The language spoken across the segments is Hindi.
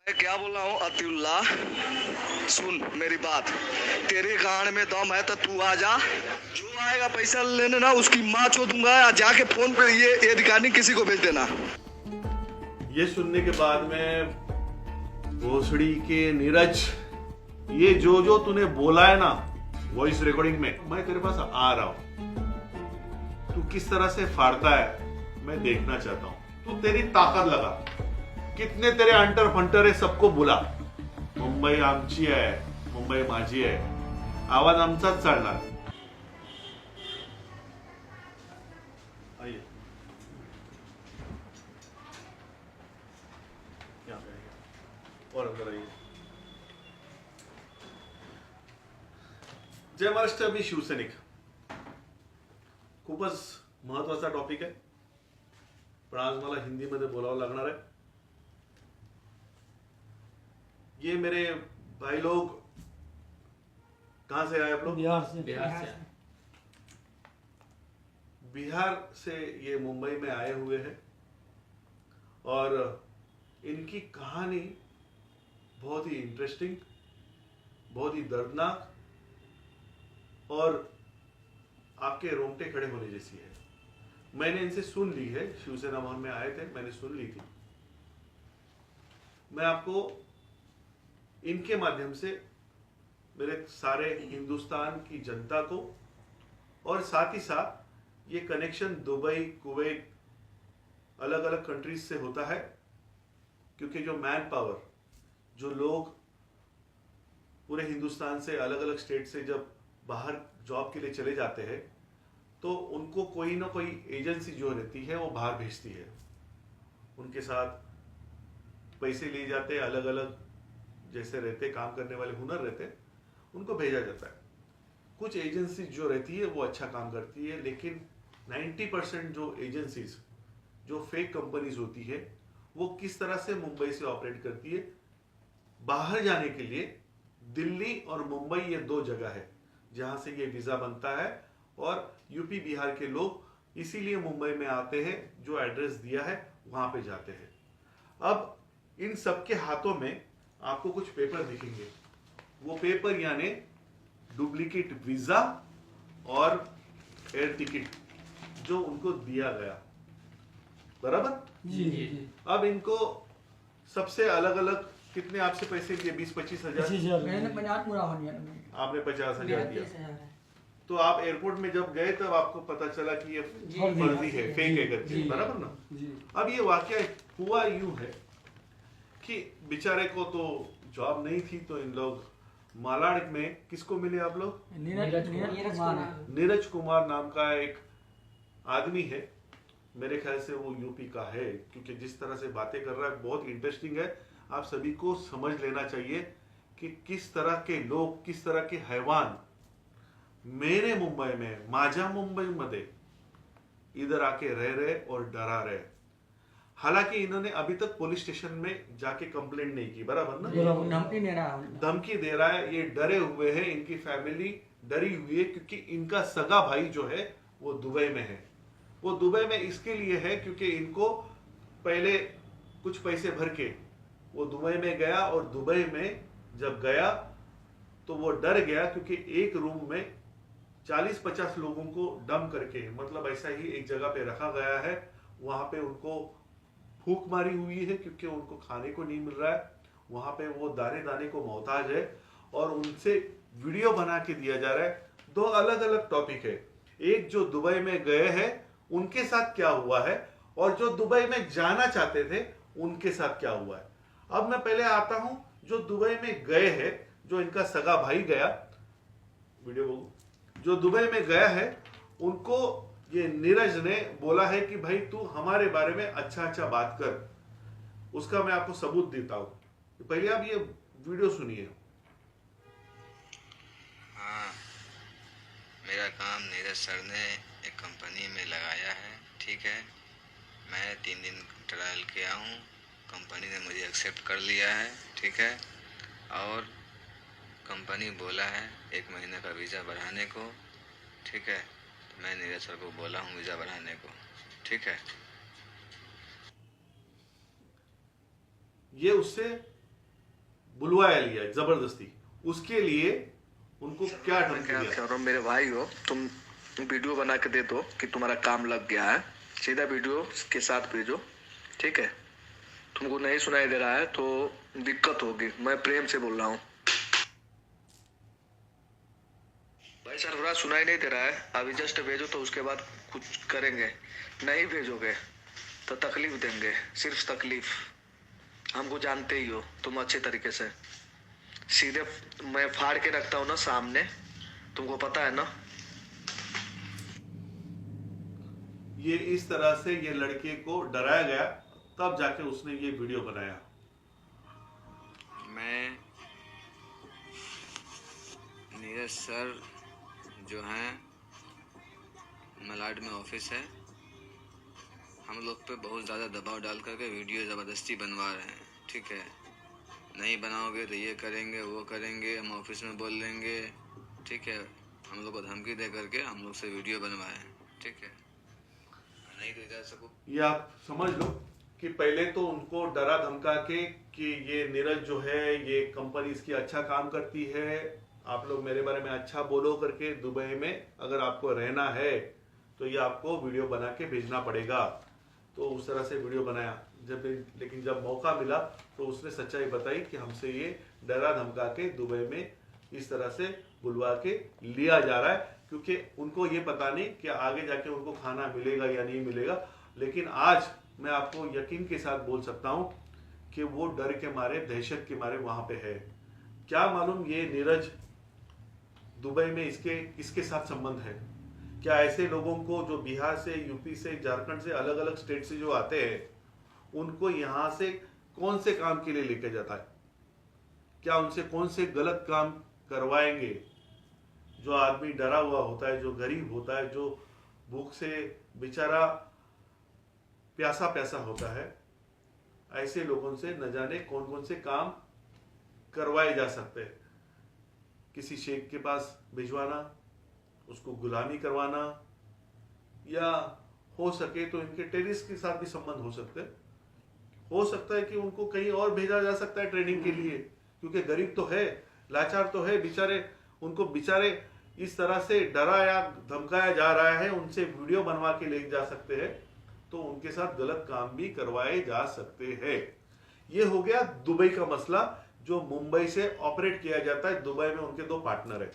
मैं क्या बोल रहा हूँ अतिउल्लाह, सुन मेरी बात। तेरे गांड में दम है तो तू आ जा। जो आएगा पैसा लेने ना, उसकी माँ चो दूंगा। जाके फोन पे ये रिकॉर्डिंग किसी को भेज देना। ये सुनने के बाद में भोसड़ी के नीरज, ये जो तूने बोला है ना वॉइस रिकॉर्डिंग में, मैं तेरे पास आ रहा हूं। तू किस तरह से फाड़ता है मैं देखना चाहता हूं। तू तेरी ताकत लगा, कितने तेरे अंटर फंटर है सबको बुला। मुंबई आमची आहे, मुंबई माझी आहे, आवाज आमचाच चालणार। आइए यहाँ पे आइए और अंदर आइए। जय महाराष्ट्र, मी शिवसैनिक। खूपच महत्वाचा टॉपिक आहे, पण आज मला हिंदीमध्ये बोलावं लागणार आहे। ये मेरे भाई लोग कहां से आए आप लोग? बिहार से। बिहार से ये मुंबई में आए हुए हैं और इनकी कहानी बहुत ही इंटरेस्टिंग, बहुत ही दर्दनाक और आपके रोंगटे खड़े होने जैसी है। मैंने इनसे सुन ली है, शिवसेना भवन में आए थे, मैंने सुन ली थी। मैं आपको इनके माध्यम से मेरे सारे हिंदुस्तान की जनता को और साथ ही साथ ये कनेक्शन दुबई, कुवैत, अलग अलग कंट्रीज से होता है, क्योंकि जो मैन पावर, जो लोग पूरे हिंदुस्तान से अलग अलग स्टेट से जब बाहर जॉब के लिए चले जाते हैं तो उनको कोई ना कोई एजेंसी जो रहती है वो बाहर भेजती है। उनके साथ पैसे लिए जाते हैं, अलग अलग जैसे रहते काम करने वाले हुनर रहते, उनको भेजा जाता है। कुछ एजेंसी जो रहती है वो अच्छा काम करती है, लेकिन 90% जो एजेंसीज, जो फेक कंपनीज होती है, वो किस तरह से मुंबई से ऑपरेट करती है। बाहर जाने के लिए दिल्ली और मुंबई ये दो जगह है जहां से ये वीजा बनता है, और यूपी बिहार के लोग इसीलिए मुंबई में आते हैं, जो एड्रेस दिया है वहां पे जाते हैं। अब इन सबके हाथों में आपको कुछ पेपर दिखेंगे, वो पेपर यानी डुप्लीकेट वीजा और एयर टिकट जो उनको दिया गया, बराबर जी। अब इनको सबसे अलग अलग कितने आपसे पैसे दिए? 20-25 हजार। मैंने 50 पूरा हो गया। आपने 50 हजार दिया। 30,000 है। तो आप एयरपोर्ट में जब गए तब आपको पता चला कि ये फर्जी है, फेक है करके, बराबर ना? जी। अब ये वाकया हुआ यूं है कि बेचारे को तो जॉब नहीं थी, तो इन लोग मालाड में किसको मिले आप लोग? नीरज कुमार नाम का एक आदमी है, मेरे ख्याल से वो यूपी का है, क्योंकि जिस तरह से बातें कर रहा है बहुत इंटरेस्टिंग है। आप सभी को समझ लेना चाहिए कि किस तरह के लोग, किस तरह के हैवान मेरे मुंबई में, माझ्या मुंबई मध्ये इधर आके रह रहे और डरा रहे। हालांकि इन्होंने अभी तक पुलिस स्टेशन में जाके कंप्लेंट नहीं की, बराबर ना? धमकी दे रहा है। धमकी दे रहा है, ये डरे हुए हैं, इनकी फैमिली डरी हुई है, क्योंकि इनका सगा भाई जो है वो दुबई में है। वो दुबई में इसके लिए है क्योंकि इनको पहले कुछ पैसे भर के वो दुबई में गया, और दुबई में जब गया तो वो डर गया, क्योंकि एक रूम में 40-50 लोगों को डम करके, मतलब ऐसा ही एक जगह पे रखा गया है। वहां पे उनको फूंक मारी हुई है, क्योंकि उनको खाने को नहीं मिल रहा है। वहां पे वो दाने दाने को मोहताज है, और उनसे वीडियो बना के दिया जा रहा है। दो अलग अलग टॉपिक है, एक जो दुबई में गए हैं उनके साथ क्या हुआ है, और जो दुबई में जाना चाहते थे उनके साथ क्या हुआ है। अब मैं पहले आता हूं जो दुबई में गए हैं, जो इनका सगा भाई गया, वीडियो जो दुबई में गया है, उनको ये नीरज ने बोला है कि भाई तू हमारे बारे में अच्छा अच्छा बात कर। उसका मैं आपको सबूत देता हूं। पहले आप ये वीडियो सुनिए। हाँ, मेरा काम नीरज सर ने एक कंपनी में लगाया है, ठीक है। मैं 3 दिन ट्रायल किया हूँ, कंपनी ने मुझे एक्सेप्ट कर लिया है, ठीक है। और कंपनी बोला है 1 महीने का वीज़ा बढ़ाने को, ठीक है। तो मैं नीरज सर को बोला हूँ वीज़ा बढ़ाने को, ठीक है। ये उससे बुलवाया लिया है जबरदस्ती, उसके लिए उनको क्या मैं धमकी क्या दिया? कह रहा हूँ, मेरे भाई हो तुम, वीडियो बना के दे दो कि तुम्हारा काम लग गया है, सीधा वीडियो के साथ भेजो, ठीक है। तुमको नहीं सुनाई दे रहा है तो दिक्कत होगी, मैं प्रेम से बोल रहा हूँ। भाई सरफराज सुनाई नहीं दे रहा है, अभी जस्ट भेजो तो उसके बाद कुछ करेंगे, नहीं भेजोगे तो तकलीफ देंगे, सिर्फ तकलीफ। हमको जानते ही हो तुम अच्छे तरीके से, सीधे मैं फाड़ के रखता हूँ ना सामने, तुमको पता है ना। ये इस तरह से ये लड़के को डराया गया, तब जाके उसने ये वीडियो बनाया। मैं नीरज सर जो हैं मलाड में ऑफिस है, हम लोग पे बहुत ज़्यादा दबाव डाल करके वीडियो ज़बरदस्ती बनवा रहे हैं, ठीक है। नहीं बनाओगे तो ये करेंगे वो करेंगे, हम ऑफिस में बोल लेंगे, ठीक है। हम लोग को धमकी दे करके हम लोग से वीडियो बनवाए, ठीक है। नहीं तो इधर सबको ये आप समझ लो कि पहले तो उनको डरा धमका के कि ये नीरज जो है ये कंपनी इसकी अच्छा काम करती है, आप लोग मेरे बारे में अच्छा बोलो करके, दुबई में अगर आपको रहना है तो ये आपको वीडियो बना के भेजना पड़ेगा। तो उस तरह से वीडियो बनाया, लेकिन जब मौका मिला तो उसने सच्चाई बताई कि हमसे ये डरा धमका के दुबई में इस तरह से बुलवा के लिया जा रहा है, क्योंकि उनको ये पता नहीं कि आगे जाके उनको खाना मिलेगा या नहीं मिलेगा। लेकिन आज मैं आपको यकीन के साथ बोल सकता हूं कि वो डर के मारे, दहशत के मारे वहां पे है। क्या मालूम ये नीरज दुबई में इसके किसके साथ संबंध है? क्या ऐसे लोगों को जो बिहार से, यूपी से, झारखंड से, अलग अलग स्टेट से जो आते हैं, उनको यहाँ से कौन से काम के लिए लेके जाता है? क्या उनसे कौन से गलत काम करवाएंगे? जो आदमी डरा हुआ होता है, जो गरीब होता है, जो भूख से बेचारा प्यासा प्यासा होता है, ऐसे लोगों से न जाने कौन कौन से काम करवाए जा सकते हैं। किसी शेख के पास भिजवाना, उसको गुलामी करवाना, या हो सके तो इनके टेररिस्ट के साथ भी संबंध हो सकते हैं। हो सकता है कि उनको कहीं और भेजा जा सकता है ट्रेनिंग के लिए, क्योंकि गरीब तो है, लाचार तो है बेचारे, उनको बेचारे इस तरह से डराया धमकाया जा रहा है, उनसे वीडियो बनवा के ले जा सकते हैं, तो उनके साथ गलत काम भी करवाए जा सकते हैं। ये हो गया दुबई का मसला, जो मुंबई से ऑपरेट किया जाता है। दुबई में उनके 2 पार्टनर है।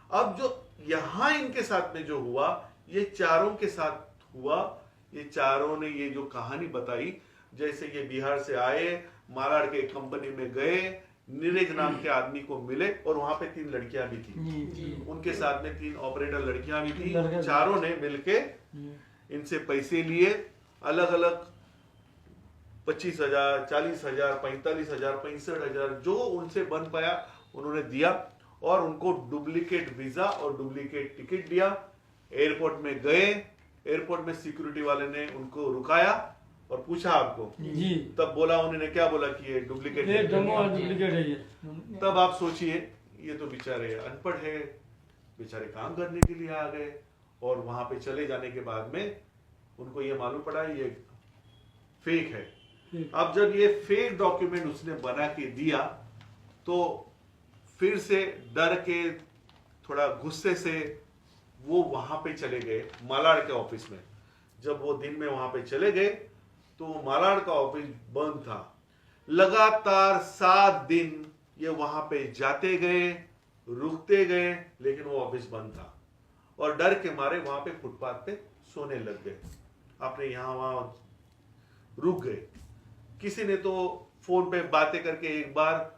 अब जो यहां इनके साथ में जो हुआ, ये चारों के साथ हुआ। ये चारों ने ये जो कहानी बताई, जैसे ये बिहार से आए, मालाड के कंपनी में गए, नीरज नाम के आदमी को मिले, और वहां पे 3 लड़कियां भी थी, उनके साथ में 3 ऑपरेटर लड़कियां भी थी। चारों ने मिलके इनसे पैसे लिए, अलग अलग 25,000, 40,000, 45,000, 65,000, जो उनसे बन पाया उन्होंने दिया, और उनको डुप्लीकेट वीजा और डुप्लीकेट टिकट दिया। एयरपोर्ट में गए, एयरपोर्ट में सिक्योरिटी वाले ने उनको रुकाया और पूछा आपको जी, तब बोला, उन्होंने क्या बोला कि ये डुप्लीकेट है। डुप्लीकेट है ये। तब आप सोचिए, ये तो बेचारे अनपढ़ है, बेचारे काम करने के लिए आ गए, और वहां पे चले जाने के बाद में उनको ये मालूम पड़ा ये फेक है। अब जब ये फेक डॉक्यूमेंट उसने बना के दिया, तो फिर से डर के, थोड़ा गुस्से से वो वहां पे चले गए मालाड के ऑफिस में। जब वो दिन में वहां पे चले गए तो मालाड का ऑफिस बंद था। लगातार 7 दिन ये वहां पे जाते गए, रुकते गए, लेकिन वो ऑफिस बंद था, और डर के मारे वहां पे फुटपाथ पे सोने लग गए, अपने यहां वहां रुक गए। किसी ने तो फोन पे बातें करके एक बार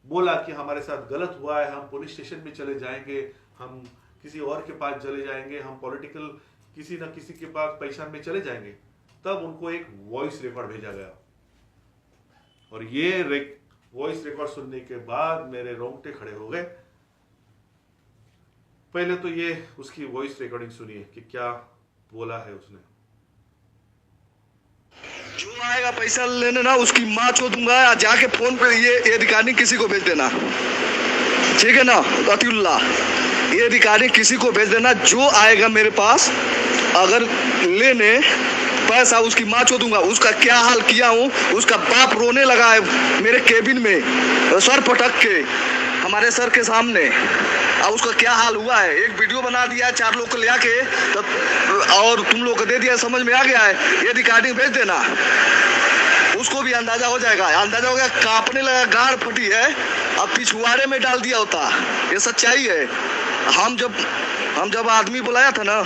बोला कि हमारे साथ गलत हुआ है, हम पुलिस स्टेशन में चले जाएंगे, हम किसी और के पास चले जाएंगे, हम पॉलिटिकल किसी न किसी के पास पहचान में चले जाएंगे। तब उनको एक वॉइस रिकॉर्ड भेजा गया, और ये वॉइस रिकॉर्ड सुनने के बाद मेरे रोंगटे खड़े हो गए। पहले तो ये उसकी वॉइस रिकॉर्डिंग सुनिए कि क्या बोला है उसने। जो आएगा पैसा लेने ना, उसकी माँ चो दूंगा, जाके फोन पे ये रिकॉर्डिंग किसी को भेज देना, ठीक है ना अतिउल्लाह, ये रिकॉर्डिंग किसी को भेज देना। जो आएगा मेरे पास अगर लेने, पैसा उसकी माँ चो दूंगा। उसका क्या हाल किया हूँ, उसका बाप रोने लगा है मेरे केबिन में सर पटक के हमारे सर के सामने। अब उसका क्या हाल हुआ है, एक वीडियो बना दिया है 4 लोग को ले आके और तुम लोग को दे दिया, समझ में आ गया है। ये रिकॉर्डिंग भेज देना, उसको भी अंदाजा हो जाएगा। अंदाजा हो गया, कांपने लगा, गाड़ फटी है। अब पिछुआड़े में डाल दिया होता, ये सच्चाई है। हम जब आदमी बुलाया था ना,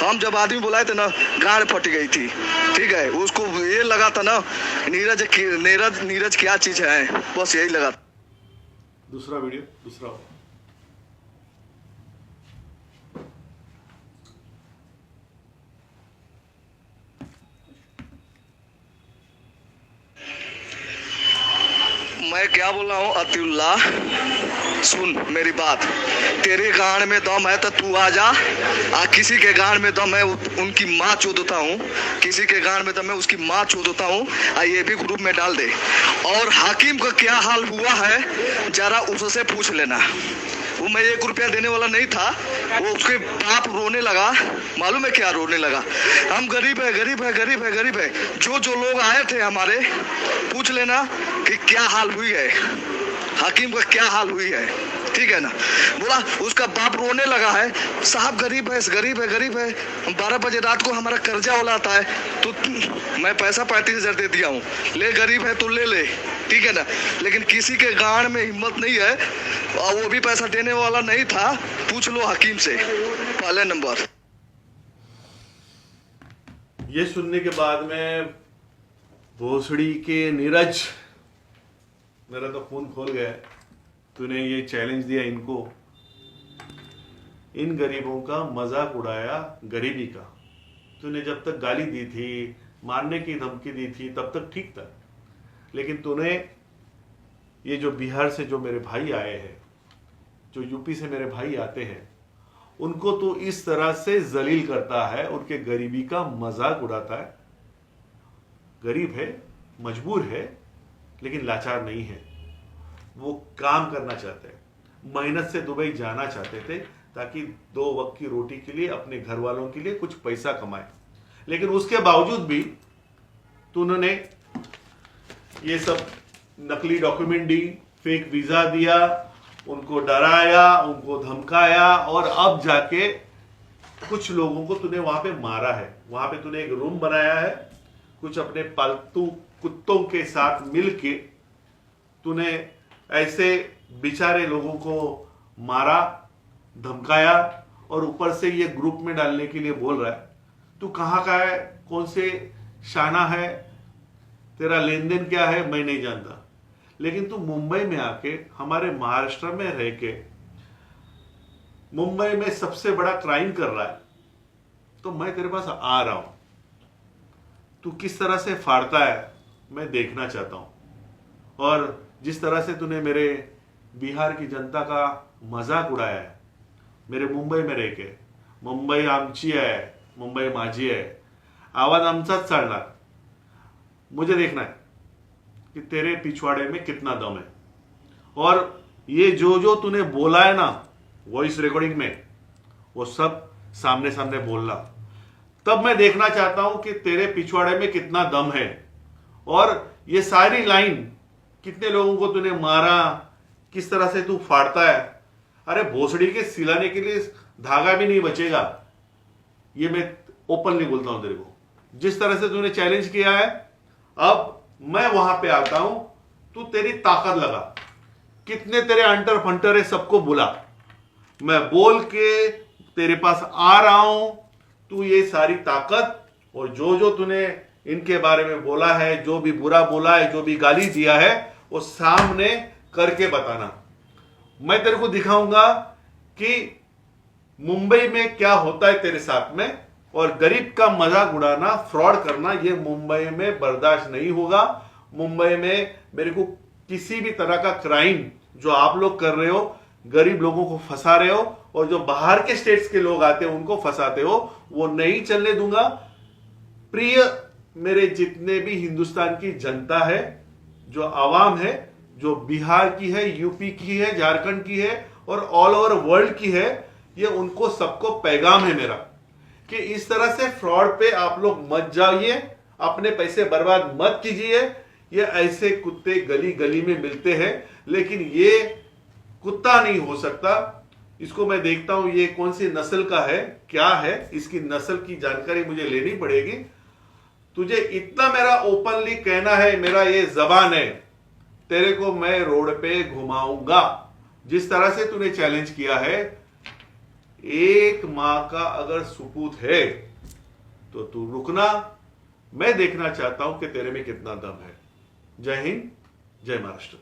हम जब आदमी बुलाए थे ना, गाड़ फट गई थी। ठीक है, उसको ये लगा था ना नीरज क्या चीज है, बस यही लगा। दूसरा वीडियो, दूसरा मैं क्या बोल रहा हूँ, अतिउल्लाह सुन मेरी बात। तेरे गांड में दम है तो तू आ जा। किसी के गांड में दम है उनकी माँ चोदता हूँ, किसी के गांड में दम है उसकी माँ चोदता हूँ। ये भी ग्रुप में डाल दे। और हाकिम का क्या हाल हुआ है जरा उससे पूछ लेना। वो मैं 1 रुपया देने वाला नहीं था, वो उसके बाप रोने लगा। मालूम है क्या रोने लगा, हम गरीब है गरीब है गरीब है गरीब है। जो लोग आए थे हमारे, पूछ लेना कि क्या हाल हुई है, हाकिम का क्या हाल हुई है। ठीक है ना, बोला उसका बाप रोने लगा है, साहब गरीब है गरीब है गरीब है। 12 बजे रात को हमारा कर्जा वाला आता है तो मैं पैसा 35,000 दे दिया हूँ, ले गरीब है तो ले ले। ठीक है ना, लेकिन किसी के गांड में हिम्मत नहीं है, और वो भी पैसा देने वाला नहीं था। पूछ लो हकीम से, पहले नंबर। ये सुनने के बाद में भोसड़ी के नीरज, मेरा तो खून खोल गया। तूने ये चैलेंज दिया इनको, इन गरीबों का मजाक उड़ाया गरीबी का। तूने जब तक गाली दी थी, मारने की धमकी दी थी, तब तक ठीक था। लेकिन तूने ये जो बिहार से जो मेरे भाई आए हैं, जो यूपी से मेरे भाई आते हैं, उनको तो इस तरह से जलील करता है, उनके गरीबी का मजाक उड़ाता है। गरीब है, मजबूर है, लेकिन लाचार नहीं है। वो काम करना चाहते हैं, मेहनत से दुबई जाना चाहते थे ताकि 2 वक्त की रोटी के लिए, अपने घर वालों के लिए कुछ पैसा कमाए। लेकिन उसके बावजूद भी तूने ये सब नकली डॉक्यूमेंट दी, फेक वीजा दिया, उनको डराया, उनको धमकाया, और अब जाके कुछ लोगों को तूने वहां पे मारा है। वहां पे तूने एक रूम बनाया है, कुछ अपने पालतू कुत्तों के साथ मिलके तूने ऐसे बेचारे लोगों को मारा, धमकाया, और ऊपर से ये ग्रुप में डालने के लिए बोल रहा है। तू कहाँ का है, कौन से शाना है, तेरा लेन देन क्या है, मैं नहीं जानता। लेकिन तू मुंबई में आके, हमारे महाराष्ट्र में रह के, मुंबई में सबसे बड़ा क्राइम कर रहा है, तो मैं तेरे पास आ रहा हूं। तू किस तरह से फाड़ता है मैं देखना चाहता हूं। और जिस तरह से तूने मेरे बिहार की जनता का मजाक उड़ाया है, मेरे मुंबई में रह के, मुंबई आमची आहे, मुंबई माझी आहे, आवाज आमचाच चालणार, मुझे देखना है कि तेरे पिछवाड़े में कितना दम है। और ये जो तूने बोला है ना वॉइस रिकॉर्डिंग में, वो सब सामने सामने बोलना, तब मैं देखना चाहता हूं कि तेरे पिछवाड़े में कितना दम है। और ये सारी लाइन, कितने लोगों को तूने मारा, किस तरह से तू फाड़ता है, अरे भोसड़ी के सिलाने के लिए धागा भी नहीं बचेगा। ये मैं ओपनली बोलता हूं तेरे को। जिस तरह से तूने चैलेंज किया है, अब मैं वहां पे आता हूं, तू तेरी ताकत लगा, कितने तेरे अंटर फंटर है सबको बुला, मैं बोल के तेरे पास आ रहा हूं। तू ये सारी ताकत और जो तूने इनके बारे में बोला है, जो भी बुरा बोला है, जो भी गाली दिया है, वो सामने करके बताना। मैं तेरे को दिखाऊंगा कि मुंबई में क्या होता है तेरे साथ में। और गरीब का मजाक उड़ाना, फ्रॉड करना, ये मुंबई में बर्दाश्त नहीं होगा। मुंबई में मेरे को किसी भी तरह का क्राइम जो आप लोग कर रहे हो, गरीब लोगों को फंसा रहे हो, और जो बाहर के स्टेट्स के लोग आते हैं उनको फंसाते हो, वो नहीं चलने दूंगा। प्रिय मेरे जितने भी हिंदुस्तान की जनता है, जो आवाम है, जो बिहार की है, यूपी की है, झारखंड की है, और ऑल ओवर वर्ल्ड की है, ये उनको सबको पैगाम है मेरा कि इस तरह से फ्रॉड पे आप लोग मत जाइए, अपने पैसे बर्बाद मत कीजिए। ये ऐसे कुत्ते गली गली में मिलते हैं, लेकिन ये कुत्ता नहीं हो सकता। इसको मैं देखता हूं ये कौन सी नस्ल का है, क्या है, इसकी नस्ल की जानकारी मुझे लेनी पड़ेगी। तुझे इतना मेरा ओपनली कहना है, मेरा ये जबान है, तेरे को मैं रोड पे घुमाऊंगा। जिस तरह से तूने चैलेंज किया है, एक मां का अगर सुपूत है तो तू रुकना। मैं देखना चाहता हूं कि तेरे में कितना दम है। जय हिंद, जय महाराष्ट्र।